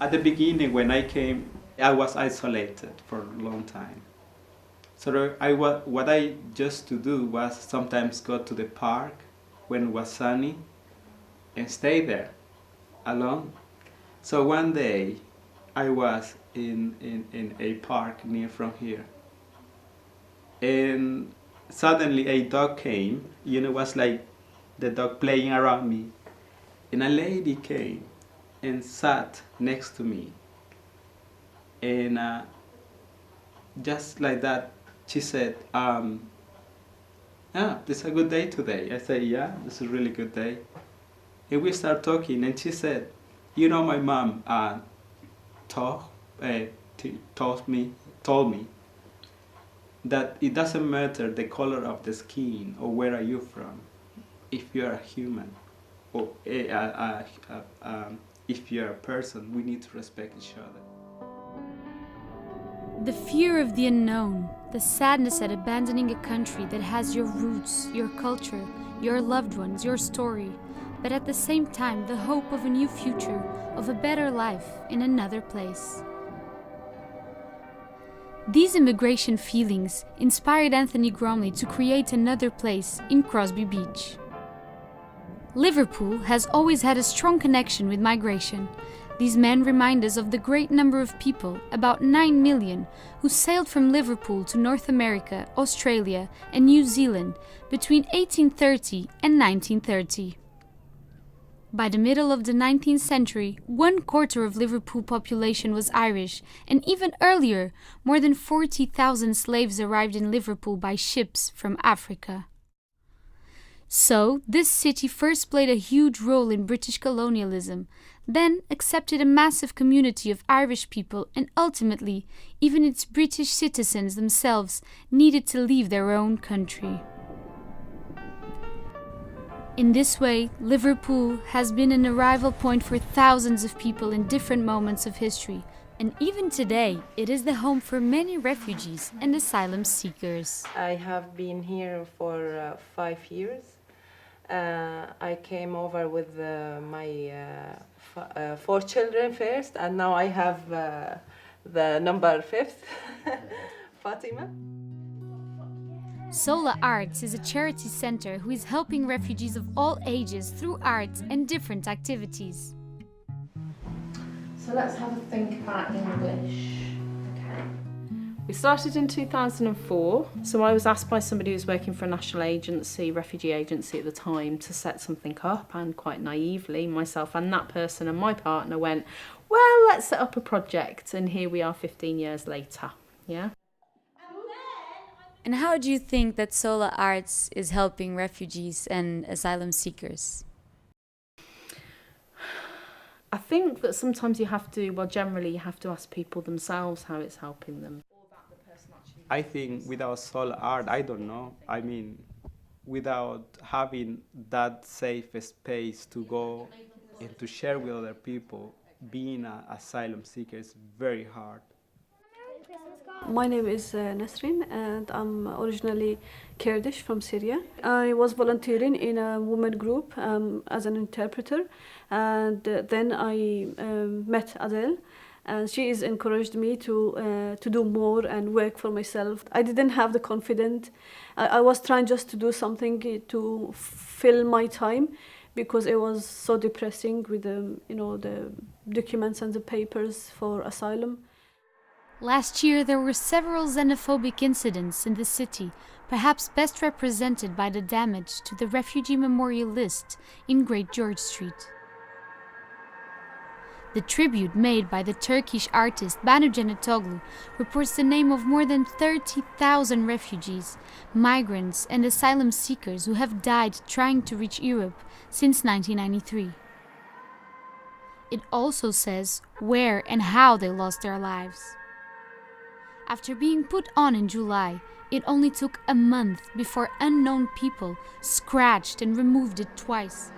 At the beginning, when I came, I was isolated for a long time. So what I just to do was sometimes go to the park when it was sunny and stay there alone. So one day I was in a park near from here, and suddenly a dog came, it was like the dog playing around me, and a lady came and sat next to me, and just like that she said, this is a good day today. I said, yeah, this is a really good day. And we start talking, and she said, my mom told me that it doesn't matter the color of the skin or where are you from, if you're a human or if you're a person, we need to respect each other. The fear of the unknown, the sadness at abandoning a country that has your roots, your culture, your loved ones, your story, but at the same time the hope of a new future, of a better life in another place. These immigration feelings inspired Anthony Gormley to create another place in Crosby Beach. Liverpool has always had a strong connection with migration. These men remind us of the great number of people, about 9 million, who sailed from Liverpool to North America, Australia and New Zealand between 1830 and 1930. By the middle of the 19th century, 1/4 of Liverpool population was Irish, and even earlier, more than 40,000 slaves arrived in Liverpool by ships from Africa. So, this city first played a huge role in British colonialism, then accepted a massive community of Irish people, and ultimately, even its British citizens themselves needed to leave their own country. In this way, Liverpool has been an arrival point for thousands of people in different moments of history, and even today, it is the home for many refugees and asylum seekers. I have been here for 5 years. I came over with my 4 children first, and now I have the number 5th, Fatima. Sola Arts is a charity center who is helping refugees of all ages through art and different activities. So let's have a think about English. Okay. We started in 2004, so I was asked by somebody who was working for a national agency, refugee agency at the time, to set something up, and quite naively, myself and that person and my partner went, well, let's set up a project, and here we are 15 years later, yeah? And how do you think that Sola Arts is helping refugees and asylum seekers? I think that sometimes generally you have to ask people themselves how it's helping them. I think without soul art, I don't know. I mean, without having that safe space to go and to share with other people, being an asylum seeker is very hard. My name is Nasrin, and I'm originally Kurdish from Syria. I was volunteering in a women group as an interpreter, and then I met Adele, and she has encouraged me to do more and work for myself. I didn't have the confidence. I was trying just to do something to fill my time, because it was so depressing with the documents and the papers for asylum. Last year, there were several xenophobic incidents in the city, perhaps best represented by the damage to the refugee memorial list in Great George Street. The tribute made by the Turkish artist Banu Cenetoglu reports the name of more than 30,000 refugees, migrants and asylum seekers who have died trying to reach Europe since 1993. It also says where and how they lost their lives. After being put on in July, it only took a month before unknown people scratched and removed it twice.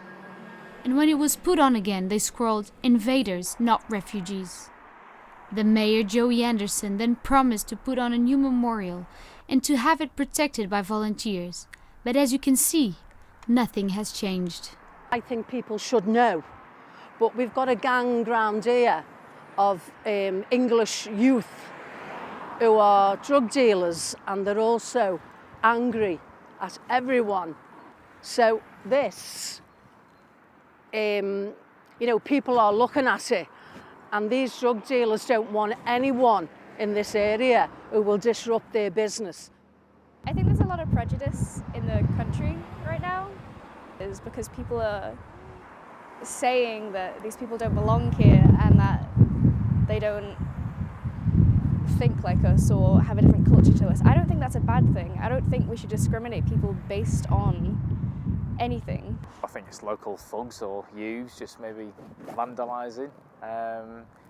And when it was put on again, they scrawled, "Invaders, not refugees." The mayor, Joey Anderson, then promised to put on a new memorial and to have it protected by volunteers. But as you can see, nothing has changed. I think people should know, but we've got a gang round here of English youth who are drug dealers, and they're also angry at everyone. So this, you know, people are looking at it, and these drug dealers don't want anyone in this area who will disrupt their business. I think there's a lot of prejudice in the country right now, is because people are saying that these people don't belong here and that they don't think like us or have a different culture to us. I don't think that's a bad thing. I don't think we should discriminate people based on anything. I think it's local thugs or youths just maybe vandalising.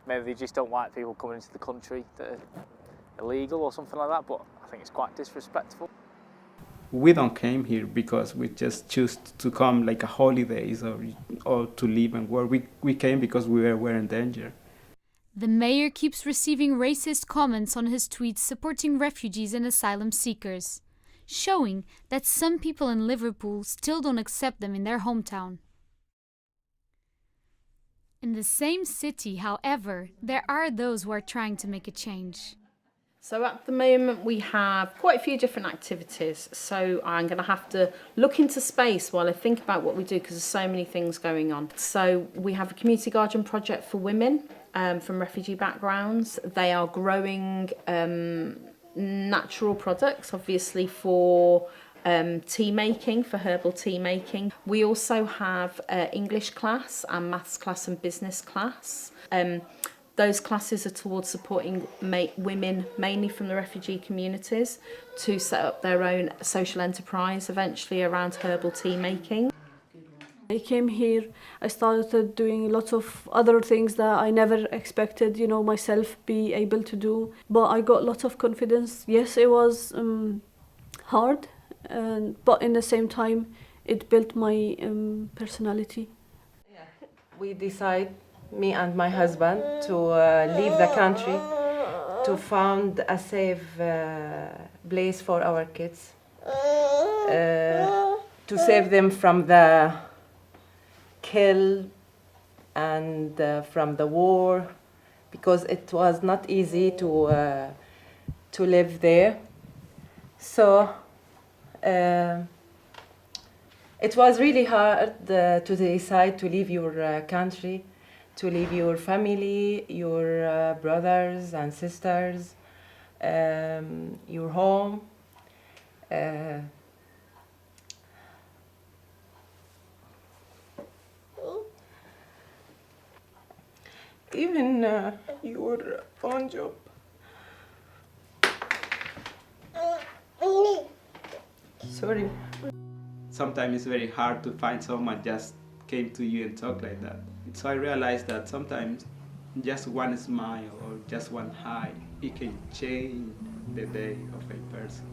Maybe they just don't like people coming into the country that are illegal or something like that, but I think it's quite disrespectful. We don't came here because we just choose to come like a holidays or to live and work. We came because we were in danger. The mayor keeps receiving racist comments on his tweets supporting refugees and asylum seekers, showing that some people in Liverpool still don't accept them in their hometown. In the same city, however, there are those who are trying to make a change. So at the moment we have quite a few different activities, so I'm going to have to look into space while I think about what we do because there's so many things going on. So we have a community garden project for women from refugee backgrounds. They are growing natural products, obviously for tea making, for herbal tea making. We also have English class and maths class and business class. Those classes are towards supporting women, mainly from the refugee communities, to set up their own social enterprise eventually around herbal tea making. I came here, I started doing lots of other things that I never expected, you know, myself be able to do. But I got lots of confidence. Yes, it was hard, but in the same time, it built my personality. Yeah. We decide, me and my husband, to leave the country to found a safe place for our kids, to save them from the kill and from the war, because it was not easy to live there. So it was really hard to decide to leave your country, to leave your family, your brothers and sisters, your home. Even your own job. Sorry. Sometimes it's very hard to find someone just came to you and talk like that. So I realized that sometimes just one smile or just one hi, it can change the day of a person.